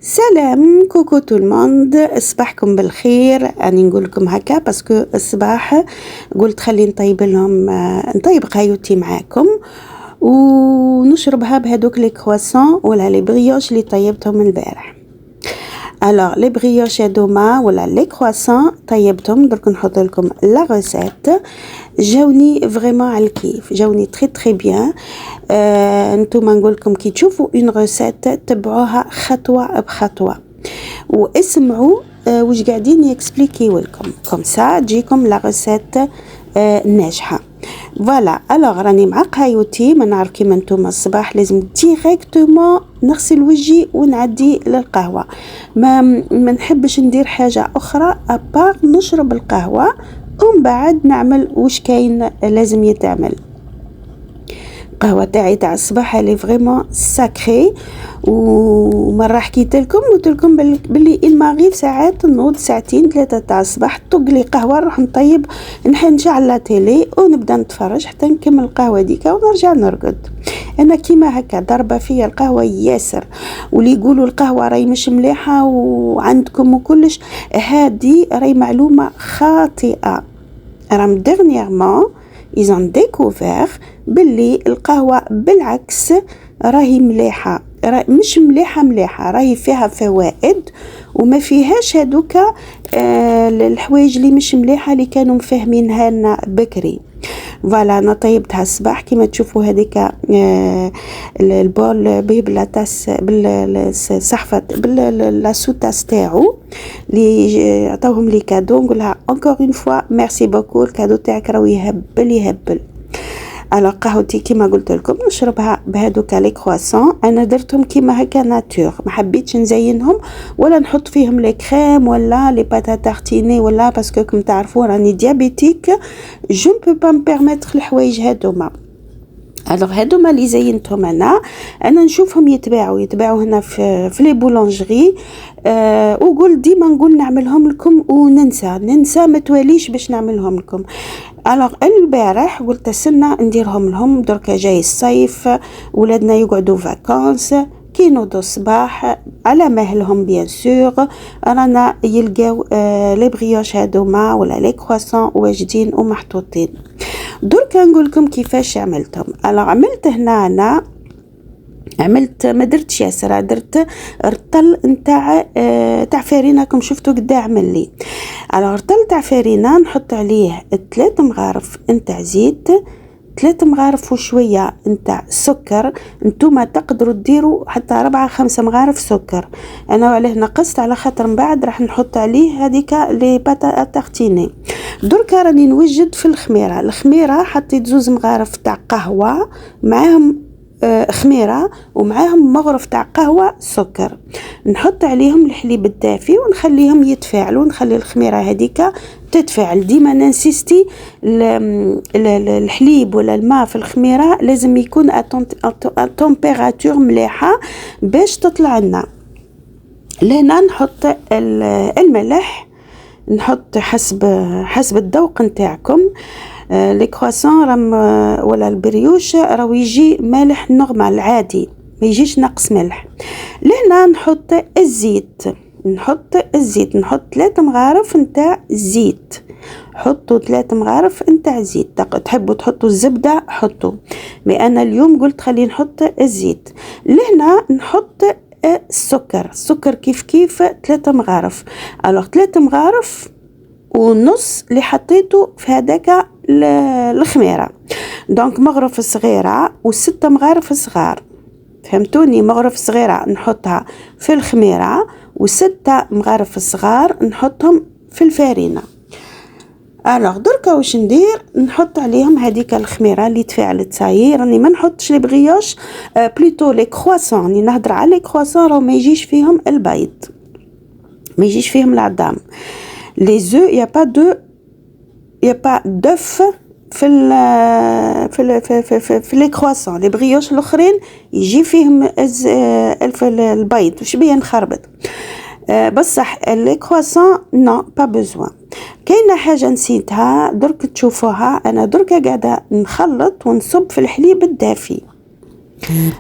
سلام كوكو تو الموند، صباحكم بالخير. اني نقول لكم هكا باسكو الصباح قلت خلي نطيب لهم، نطيب قهيوتي معاكم ونشربها بهذوك لي كرواسون ولا لي بريوش اللي طيبتهم البارح. الوغ لي بريوش هذوما ولا لي كرواسون طيبتهم، درك نحط لكم لا ريسيت. جاوني فريمون على الكيف، جاوني تري بيان. نتوما نقول لكم كي تشوفوا اون ريسيت تبعوها خطوه بخطوه واسمعوا واش قاعدين يكسبليكيو لكم، كوم سا تجيكم لا ريسيت ناجحه. فوالا الوغ راني مع قهيوتي، ما نعرف كيما نتوما الصباح لازم ديريكتومون نغسل وجهي ونعدي للقهوه، ما نحبش ندير حاجه اخرى ابار نشرب القهوه ومن بعد نعمل واش كاين لازم يتعمل. القهوه تاعي تاع الصباح اللي فريمون ساكري، ومره حكيت لكم قلت لكم باللي المغرب ساعات نوض ساعتين ثلاثه تاع الصباح طق لي قهوه نروح نطيب، نشعل لا تيلي ونبدا نتفرج حتى نكمل القهوه ديكا ونرجع نرقد. انا كيما هكا ضربه فيا القهوه ياسر، واللي يقولوا القهوه راهي مش مليحه وعندكم وكلش، هذه راهي معلومه خاطئه. راهم ديرنييرمون ils ont découvert باللي القهوة بالعكس راهي مليحة، مش مليحة راهي فيها فوائد وما فيهاش هادوكا الحوايج اللي مش مليحة اللي كانوا مفهمينها لنا بكري. فوالا انا طيبتها الصباح كيما تشوفوا هذيك البول بلا تاس بالصحفه باللاسوتاس تاعو اللي عطاوهم لي كادو. نقولها انكور اون فوا ميرسي بوكو، الكادو تاعك راهو يهبل. على قهوتي كيما قلت لكم نشربها بهذوك لي كرواسون، انا درتهم كيما هكا ناتور، ما حبيتش نزينهم ولا نحط فيهم لي كريم ولا لي باتا تارتيني ولا باسكو كم تعرفوا راني ديابيتيك، جو ne peux pas me permettre الحوايج هذوما. الوغ هادوما اللي زينتهم انا نشوفهم يتباعوا هنا في لي بولانجري، وقول ديما نقول نعملهم لكم وننسى ما تواليش باش نعملهم لكم. الوغ البارح قلت استنى نديرهم لهم، دركا جاي الصيف ولادنا يقعدوا فاكانس كي نوضوا الصباح على مهلهم بيان سور رانا يلقاو لي بريوش هادوما ولا لي كرواسون واجدين ومحطوطين. دركا نقول لكم كيفاش عملتهم. عملت هنا انا عملت ما درتش ياسر، درت رطل تاع فرينه كم شفتوا قد عمل لي. رطل تاع فرينه نحط عليه 3 مغارف نتاع زيت، 3 مغارف وشويه نتاع سكر، نتوما تقدروا ديروا حتى 4-5 مغارف سكر، انا عليه نقصت على خاطر من بعد راح نحط عليه هذيك لي باتا تارتيني. دركا راني نوجد في الخميره حطيت 2 مغارف تاع قهوه معاهم خميره ومعاهم مغرف تاع قهوه سكر، نحط عليهم الحليب الدافي ونخليهم يتفاعلوا، نخلي الخميره هذيك تتفاعل. ديما ننسيستي الحليب ولا الماء في الخميره لازم يكون تمبيراتور مليحه باش تطلع لنا. لهنا نحط الملح، نحط حسب الذوق نتاعكم. لي كرواسون ولا البريوش راهو يجي مالح نورمال عادي، ما يجيش نقص ملح. لهنا نحط الزيت، نحط 3 مغارف نتاع زيت، حطوا 3 مغارف نتاع زيت. تحبوا تحطوا الزبده حطوا، مي انا اليوم قلت خلي نحط الزيت. لهنا نحط السكر كيف 3 مغارف. الوغ 3 مغارف ونص اللي حطيته في هذاك الخميره، دونك مغرف صغيره و6 مغارف صغار، فهمتوني؟ مغرف صغيره نحطها في الخميره و6 مغارف صغار نحطهم في الفارينه. الوغ دركا واش ندير، نحط عليهم هذيك الخميره اللي تفاعلت صاير. راني ما نحطش لي بريوش بلوتو لي كرواسون، راني نهضر على لي كرواسون راهو ما يجيش فيهم البيض، ما يجيش فيهم العظام. لي زو يا با دف في لي كرواسون. لي بريوش الاخرين يجي فيهم البيض وش بيا نخربط، بصح لي كرواسون نو با بوزوان. كاينه حاجه نسيتها درك تشوفوها، انا درك قاعده نخلط ونصب في الحليب الدافي.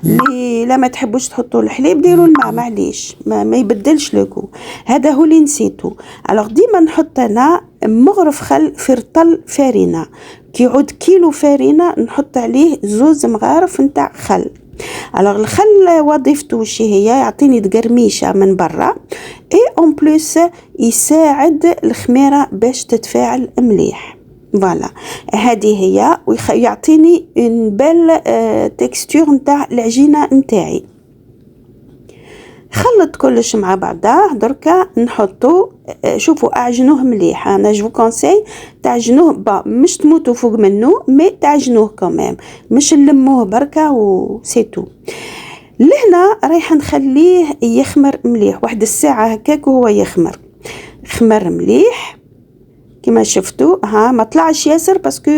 اللي لا ما تحبوش تحطوا الحليب ديروا الماء، معليش ما يبدلش لوكو. هذا هو اللي نسيتو. الوغ ديما نحط انا مغرف خل في رطل فارينه، كي يعود كيلو فارينه نحط عليه 2 مغارف نتاع خل. الوغ الخل وظيفته وش هي؟ يعطيني تقرميشه من برا، اي اون بليس يساعد الخميره باش تتفاعل مليح. فوالا هذه هي، ويعطيني اون بيل تكستور نتاع العجينه نتاعي. خلط كلش مع بعضه. دركا نحطو، شوفوا اعجنوه مليح. انا جو كونساي تعجنوه مش تموتوا فوق منه، مي تعجنوه كمان، مش نلموه بركه وسيتو. لهنا رايح نخليه يخمر مليح 1 ساعه هكاك وهو يخمر. خمر مليح كما شفتوا. ها ما طلعش ياسر باسكو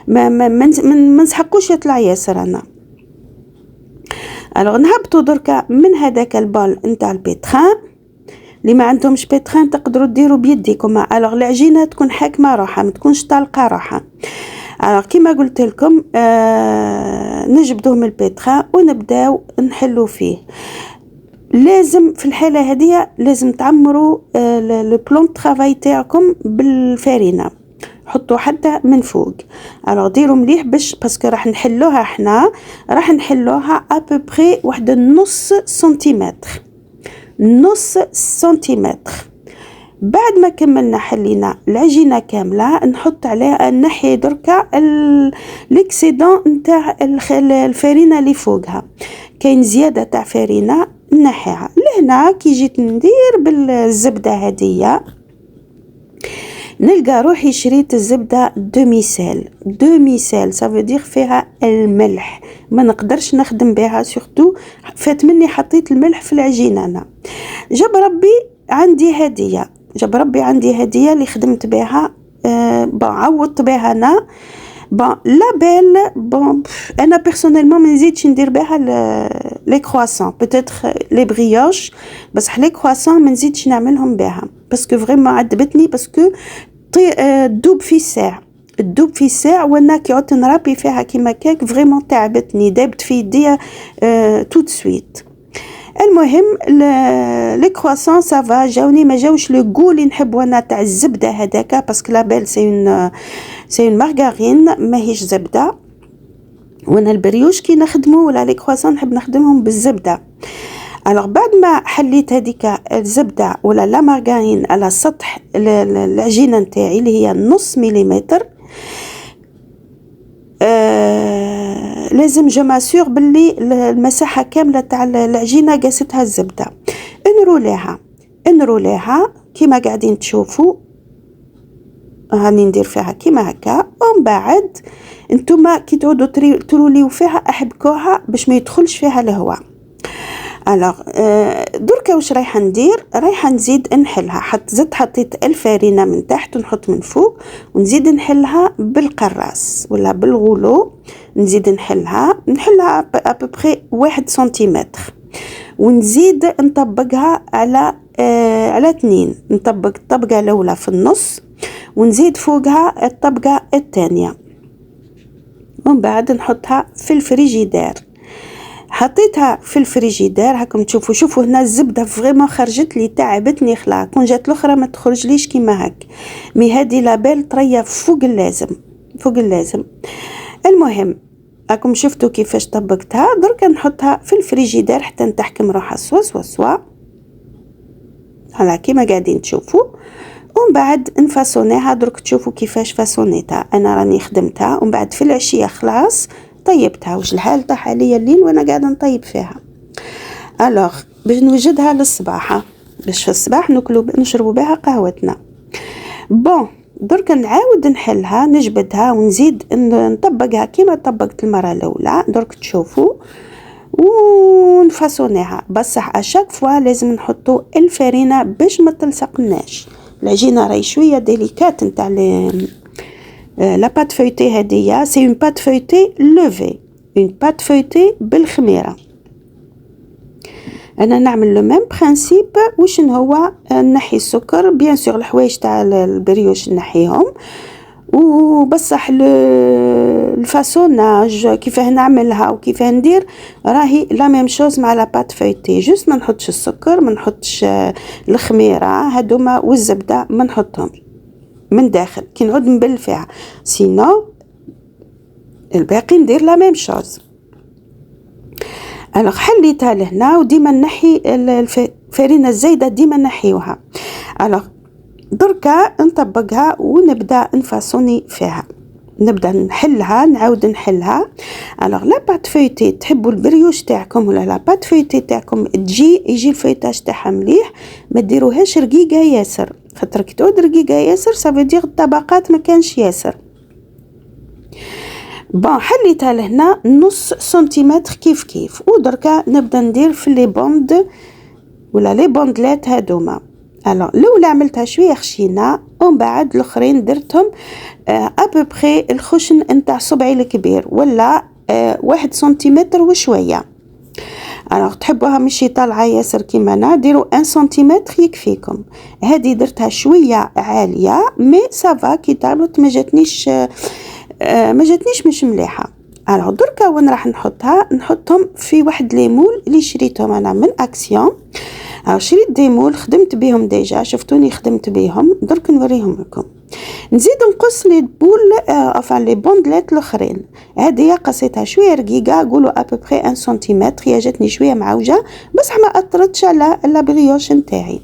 ما نسحقوش يطلع ياسر. انا الوغ نهبطوا دركا من هذاك البال نتاع البيتخان. اللي ما عندهمش بيتخان تقدروا ديروا بيديكم. الوغ العجينه تكون حاكمه روحها، ما تكونش طالقه روحها. الوغ كما قلت لكم نجبدوه من البيتخان ونبداو نحلو فيه. لازم في الحاله هذه لازم تعمروا لو بلون طرافاي تاعكم بالفارينه، حطوا حتى من فوق. الوغ ديروا مليح باش باسكو راح نحلوها احنا، راح نحلوها ابوبري واحد نص سنتيمتر، نص سنتيمتر. بعد ما كملنا حلينا العجينه كامله نحط عليها نحي دركا الاكسيدون نتاع الفارينه اللي فوقها. كاين زياده تاع فارينه نحيها. لهنا كي جيت ندير بالزبده هديه نلقى روحي شريت الزبده دومي سيل سافو دير فيها الملح، ما نقدرش نخدم بها سورتو فات مني حطيت الملح في العجينه. انا جاب ربي عندي هديه اللي خدمت بها، عوضت بها انا لا بيل. انا بيرسونيلمون ما نزيدش ندير بها لي كرواسون، بوتيتر لي بريوش، بصح لي كرواسون ما نزيدش نعملهم بها باسكو فريمون عذبتني، باسكو تدوب في ساعة وانا كي عدت نربي فيها كيما كاك فريمون تعبتني، دابت في يديا توت سويت. المهم لي كرواسون سافا جاوني، ما جاوش لو غو اللي نحب وانا تاع الزبده هذاك، باسكو لابيل سي اون مارغارين ماهيش زبده، وانا البريوش كي نخدمو ولا لي كرواسون نحب نخدمهم بالزبده. الوغ بعد ما حليت هذيك الزبده ولا لا مارغارين على سطح العجينه نتاعي اللي هي نص مليمتر، لازم جماسور باللي المساحه كامله تاع العجينه قاستها الزبده. نروليها كيما قاعدين تشوفوا، هاني ندير فيها كيما هكا. ومن بعد انتوما كي تعودوا تروليو فيها احبكوها باش ما يدخلش فيها الهواء. الوغ دركا واش رايحه ندير؟ رايحه نزيد نحلها. حطيت الفارينه من تحت ونحط من فوق، ونزيد نحلها بالقراص ولا بالغولو، نزيد نحلها ابوبري 1 سنتيمتر، ونزيد نطبقها على 2. نطبق الطبقه الاولى في النص ونزيد فوقها الطبقه الثانيه، ومن بعد نحطها في الفريجيدير. حطيتها في الفريجيدير هاكم تشوفوا. شوفوا هنا الزبده فريمون خرجت لي، تعبتني خلا، كون جات الاخرى ما تخرج ليش كيما هك، مي هذه لابيل طريه فوق اللازم. المهم هاكم شفتوا كيفاش طبقتها. درك نحطها في الفريجيدير حتى نتحكم روحها سوا هلا كيما قاعدين تشوفوا. ومن بعد نفاسونيها. درك تشوفوا كيفاش فاسونيتها، انا راني خدمتها ومن بعد في العشيه خلاص طيبتها. واش الحال طاح عليا الليل وانا قاعده نطيب فيها. الوغ باش نوجدها للصباح، باش في الصباح نشربوا بها قهوتنا. درك نعاود نحلها، نجبدها ونزيد نطبقها كيما طبقت المره الاولى. درك تشوفوا ونفاسونيها. بصح اشاك فوا لازم نحطوا الفارينه باش ما تلصقناش. العجينه راهي شويه ديليكات نتاع لا بات فويتي هديه، سي اون بات فويتي لوفي، اون بات فويتي بالخميره. انا نعمل لو ميم برينسيپ. واش هو نحي السكر بيان سور، الحوايج تاع البريوش نحيهم وبصح الفاسوناج كيفاه نعملها وكيفاه ندير راهي لا ميم شوز مع لا بات فويتي. جوست ما نحطش السكر، ما نحطش الخميره هذوما والزبده، ما نحطهم من داخل كي نعود نبل فيها، سينو الباقي ندير لا ميم شوز. الوغ حليتها لهنا وديما نحي الفرينه الزايده، ديما نحيوها. الوغ دركا نطبقها ونبدا نفاصوني فيها، نبدا نحلها، نعاود نحلها. الوغ لا بات فويتي تحبوا البريوش تاعكم ولا لا بات فويتي تاعكم يجي الفويتاج تاعها مليح، ما ديروهاش رقيقه ياسر، خاطر كي تعود رقيقه ياسر صافي دير الطبقات ما كانش ياسر. بون حليتها لهنا نص سنتيمتر كيف كيف، ودركا نبدا ندير في لي بوند ولا لي بوندلات هادوما. الوغ الاولى عملتها شويه خشينه، ومن بعد الاخرين درتهم ابوبخي الخشن نتاع صبعي الكبير ولا 1 سنتيمتر وشويه. الوغ تحبوها ماشي طالعه ياسر كيما انا، ديروا 1 سنتيمتر يكفيكم. هذه درتها شويه عاليه مي سافا كي طابت ما جاتنيش مش مليحه. الوغ دركا وين راح نحطهم في واحد ليمول اللي شريتهم انا من اكسيون. شريت دي مول خدمت بهم ديجا، شفتوني خدمت بهم، درك نوريهم لكم. نزيد نقص لي بول لي بوندلات الاخرين. هذه قصيتها شويه رقيقه، قولوا ابوبري 1 سنتيمتر، هي جاتني شويه معوجه بصح ما اثرتش على البريوش نتاعي.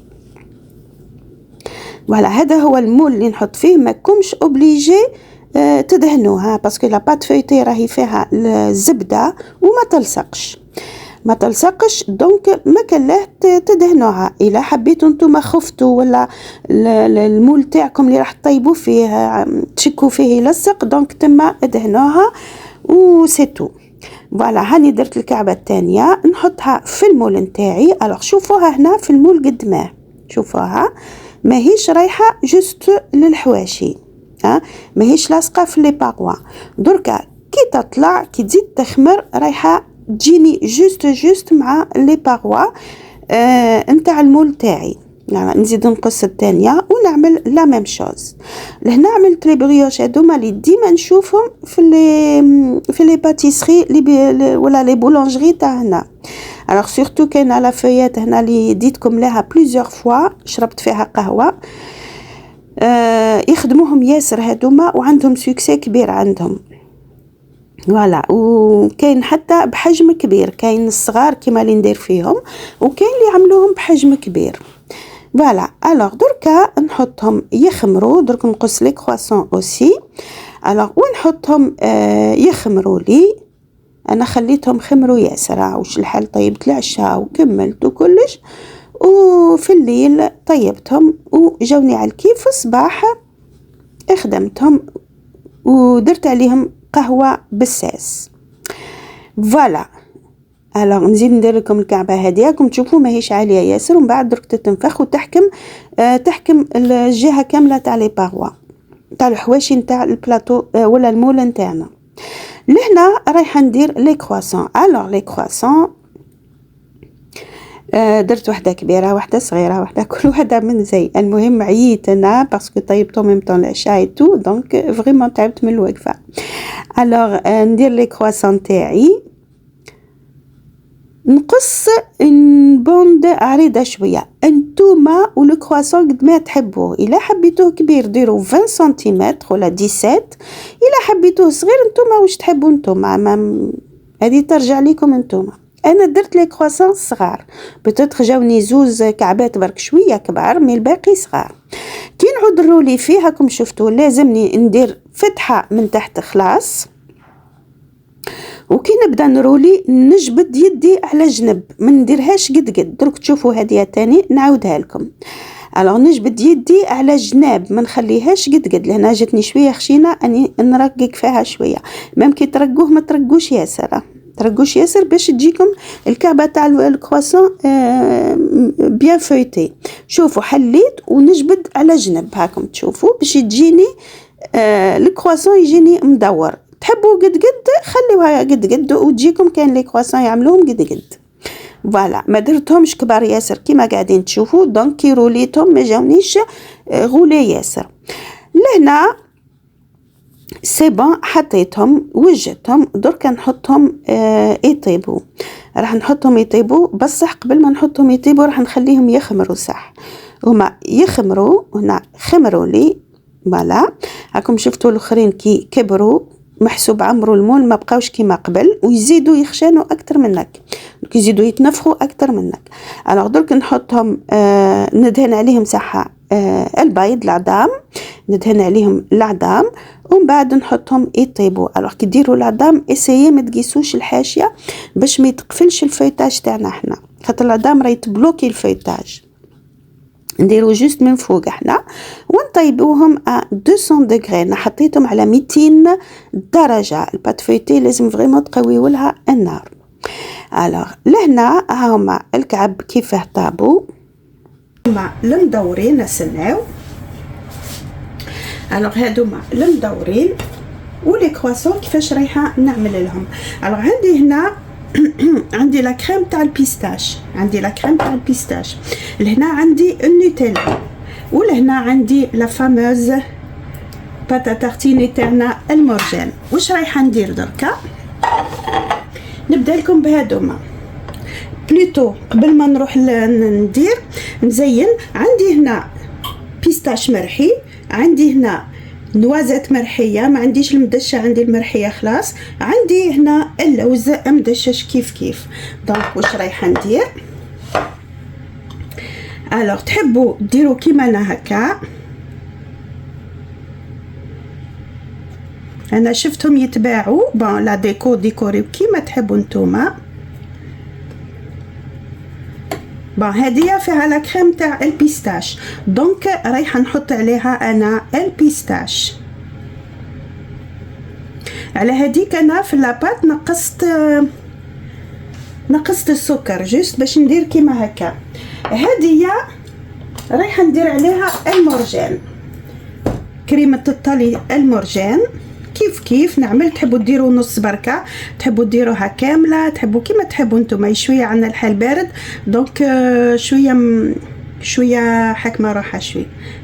فوالا هذا هو المول اللي نحط فيه، ما كومش اوبليجي تدهنوها باسكو لا بات فويتي راهي فيها الزبده وما تلصقش دونك ما كلاه تدهنوها. الا حبيتوا نتوما خفتوا ولا المول تاعكم اللي راح تطيبوا فيه تشكوا فيه يلصق، دونك تما ادهنوها وسيتو. فوالا هاني درت الكعبه الثانيه نحطها في المول نتاعي. الوغ شوفوها هنا في المول قد ما شوفوها ماهيش رايحه جوست للحواشي، ماهيش لاصقه في لي باغوا. دركا كي تطلع كي تزيد تخمر رايحه تجيني جوست مع لي باغوا نتاع المول تاعي. يعني نزيد نقص الثانيه ونعمل لا ميم شوز. لهنا عملت لي بريوش هذوما اللي ديما نشوفهم في لي باتيسري ولا لي بولونجري تاع هنا. الوغ سورتو كاينه لا فيات هنا اللي ديتكم لها بليزيور فوا، شربت فيها قهوه. يخدموهم ياسر هذوما وعندهم سوكسي كبير عندهم. فوالا وكاين حتى بحجم كبير، كاين الصغار كيما اللي ندير فيهم وكاين اللي يعملوهم بحجم كبير. فوالا الوغ دركا نحطهم يخمروا، درك نقص لي كرواسون اوسي. الوغ ونحطهم يخمروا لي، انا خليتهم خمروا ياسر واش الحال، طيبت العشاء وكملت وكلش، وفي الليل طيبتهم وجاوني على الكيف. الصباح خدمتهم ودرت عليهم قهوه بالساس. فوالا الوغ نزيد ندير لكم الكعبه هذه راكم تشوفوا ماهيش عاليه ياسر، ومن بعد درك تنفخ وتحكم تحكم الجهه كامله تاع لي باغوا تاع الحواشي نتاع البلاطو ولا المول نتاعنا. لهنا رايحه ندير لي كرواسون. الوغ لي كرواسون درت وحده كبيره وحده صغيره وحده كل وحده من زي. المهم عييت انا باسكو طيبت ميم طون العشاء تو، دونك فريمون تعبت من الوقفه. الوغ ندير لي كرواسون تاعي، نقص بوند عريضه شويه. انتوما ولو كرواسون قد ما تحبوه، الا حبيتوه كبير ديروا 20 سنتيمتر ولا 17، الا حبيتوه صغير انتوما واش تحبوا انتوما، هذه ترجع لكم انتوما. انا درت لي كرواسون صغار، بتاتخ جاوني زوز كعبات برك شويه كبار مي الباقي صغار. كي نعود الرولي فيه راكم شفتوا لازمني ندير فتحه من تحت خلاص، وكي نبدا نرولي نجبد يدي على جنب، ما نديرهاش قد درك تشوفوا هذه تاني نعاودها لكم. الوغ نجبد يدي على جناب، ما نخليهاش قد لهنا جاتني شويه خشينه اني نرقق فيها شويه. ميم كي ترقوه ما ترقوش ياسر باش تجيكم الكعبه تاع الكرواسون بيان فويتي. شوفوا حليت ونجبد على جنب هاكم تشوفوا باش تجيني الكرواسون يجيني مدور. تحبوا قد خليوها قد وتجيكم. كاين لي كرواسون يعملوهم قد. فوالا ما درتهمش كبار ياسر كيما قاعدين تشوفوا، دونك كي روليتهم ما جاونيش غولي ياسر. لهنا سي بون، حطيتهم وجدتهم. درك نحطهم يطيبوا. راح نحطهم يطيبوا، بصح قبل ما نحطهم يطيبوا راح نخليهم يخمروا صح. هما يخمروا، هنا خمروا لي فوالا. راكم شفتوا الاخرين كي كبروا محسوب عمرو المول ما بقاوش كيما قبل، ويزيدوا يخشانوا اكثر منك، يزيدوا يتنفخوا اكثر منك. انا درك نحطهم ندهن عليهم صح البيض العظام، ندهن عليهم العظام ومن بعد نحطهم يطيبوا. الوغ كي ديروا العظام اسيي ما تقيسوش الحاشيه باش ما يتقفلش الفيتاج تاعنا احنا، خاطر العظام راهي تبلوكي الفيتاج. نديرو جوست من فوق احنا ونطيبوهم 200 دوغري. انا حطيتهم على 200 درجه. البات فويتي لازم فريمون تقويو لها النار. الوغ لهنا هما الكعب كيفاه طابو، هما المدورين نسناو. الوغ هادوما المدورين ولي كرواسون كيفاش رايحه نعمل لهم. الوغ عندي هنا عندي لا كريم تاع البيستاش، عندي لا كريم تاع البيستاش، لهنا عندي النوتيلا، ولهنا عندي لا فاموز باتا تارتيني تاعنا المورجان. واش رايحه ندير دركا؟ نبدا لكم بهادوما بلوتو قبل ما نروح ندير نزين. عندي هنا بيستاش مرحي، عندي هنا نوازات مرحيه، ما عنديش المدشه عندي المرحيه خلاص، عندي هنا اللوز مدشش كيف كيف. دونك واش رايحه ندير؟ الوغ تحبوا ديروا كيما انا هكا، انا شفتهم يتباعوا بون لا ديكو ديكوري كيما تحبوا نتوما. بون هادية فيها لا كريم تاع البيستاش، دونك رايحه نحط عليها انا البيستاش. على هذيك انا في لاباط نقصت السكر جوست باش ندير كيما هكا. هادية رايحه ندير عليها المرجان، كريمه الطلي المرجان كيف كيف نعمل. تحبوا ديروا نص بركه، تحبوا ديروها كامله، تحبوا كيما تحبوا نتوما. شويه عندنا الحال بارد دونك شويه حكمه روحها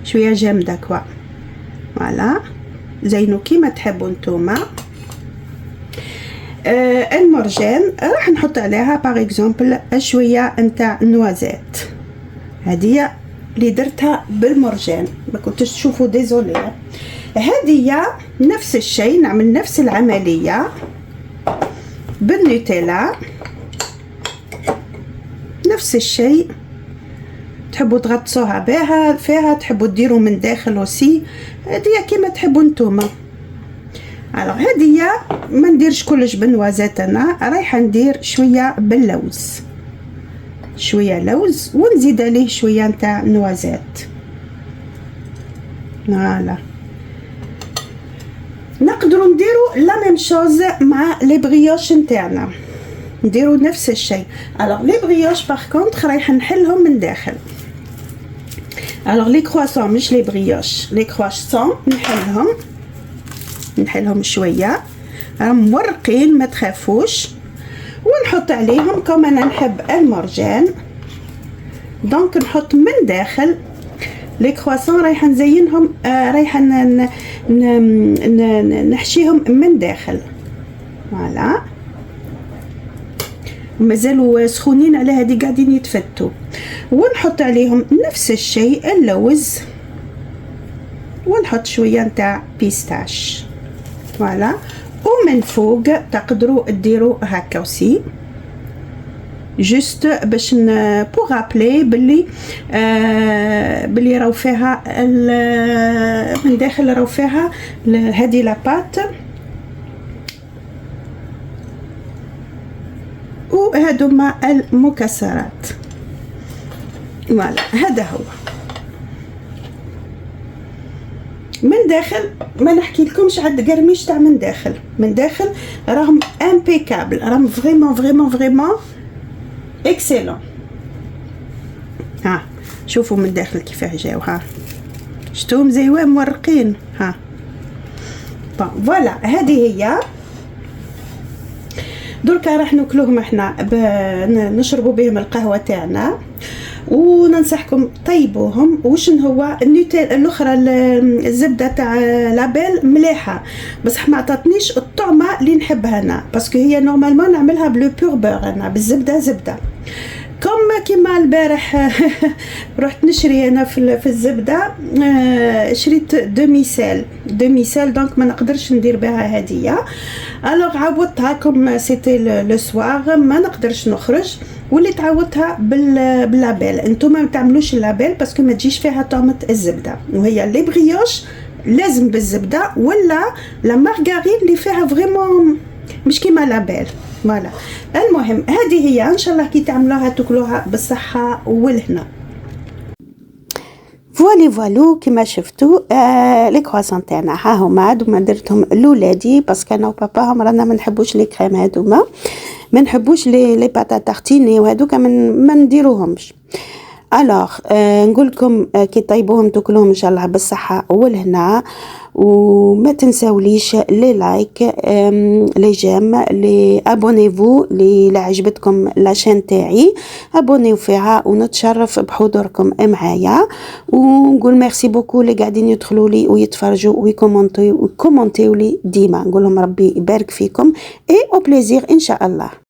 شويه جامده كوا فوالا. زينوا كيما تحبوا نتوما. المرجان راح نحط عليها باغ اكزومبل شويه نتاع نوازات، هذه اللي درتها بالمرجان ما كنتش تشوفوا ديزولي. هذه نفس الشيء، نعمل نفس العمليه بالنوتيلا، نفس الشيء. تحبوا تغطسوها بها فيها، تحبوا ديروا من داخل وسي، هذه كيما تحبوا نتوما. الوغ هذه ما نديرش كلش بالنوازات، انا رايحه ندير شويه باللوز، شويه لوز ونزيد عليه شويه نتاع نوازات. فوالا نقدروا نديروا لا ميم شوز مع لي بريوش نتاعنا، نديروا نفس الشيء. الوغ لي بريوش باغ كونطخ رايحه نحلهم من داخل. الوغ لي كرواسون مش لي بريوش، لي كرواسون نحلهم شويه راهم مورقين ما تخافوش، ونحط عليهم كما انا نحب المرجان. دونك نحط من داخل لي كرواسون، رايحه نزينهم رايحه نحشيهم من داخل فوالا. مازالوا سخونين على هذه قاعدين يتفتوا. ونحط عليهم نفس الشيء اللوز، ونحط شويه نتاع بيستاش فوالا. ومن فوق تقدروا ديروا هكا وسي جوست باش بو رابلي بلي راهو فيها من داخل راهو فيها هذه لاباط. وهذوما المكسرات فوالا. هذا هو من داخل، ما نحكي لكمش عاد قرميش تاع من داخل راهم امبيكابل، راهم فريمون اكسيلون. ها شوفوا من داخل كيفاه جاو، ها شتوهم زيوان مورقين. ها طيب فوالا هذه هي. دركا راح ناكلوهم احنا نشربوا بهم القهوه تاعنا. وننصحكم طيبوهم. وش هو النوتيلا الاخرى الزبده تاع لابيل مليحه بصح ما عطاتنيش الطعمه اللي نحبها انا، باسكو هي نورمالمون نعملها بلو بور بور انا بالزبده زبده. كيما البارح رحت نشري انا في الزبده، شريت دومي سيل دونك ما نقدرش ندير بها هديه. الوغ عوضتها كوم سيتي لو سوار ما نقدرش نخرج، وليت عوضتها باللابيل. انتم ما تعملوش اللابيل باسكو ما تجيش فيها طعمه الزبده، وهي لي بريوش لازم بالزبده ولا لا مارغارين اللي فيها فريمون مش كيما لابيل. فوالا المهم هذه هي ان شاء الله كي تعملوها تاكلوها بالصحه والهنا. فوالو كما شفتوا لي كرواسون تاعنا ها هما هادو ما درتهم لولادي باسكو انا وباباهم رانا ما نحبوش لي كريم هادوما، ما نحبوش لي باتات تارتيني وهذوك ما نديروهمش. الوغ نقول لكم كي طيبوهم تاكلوهم ان شاء الله بالصحه والهنا، وما تنساوليش لي لايك لي جيم لي ابونيفو اللي عجبتكم لاشين تاعي ابونيو فيها، ونتشرف بحضوركم معايا. ونقول ميرسي بوكو اللي قاعدين يدخلوا لي ويتفرجوا ويكومونتيو لي ديما، نقول لهم ربي يبارك فيكم اي او بليزير ان شاء الله.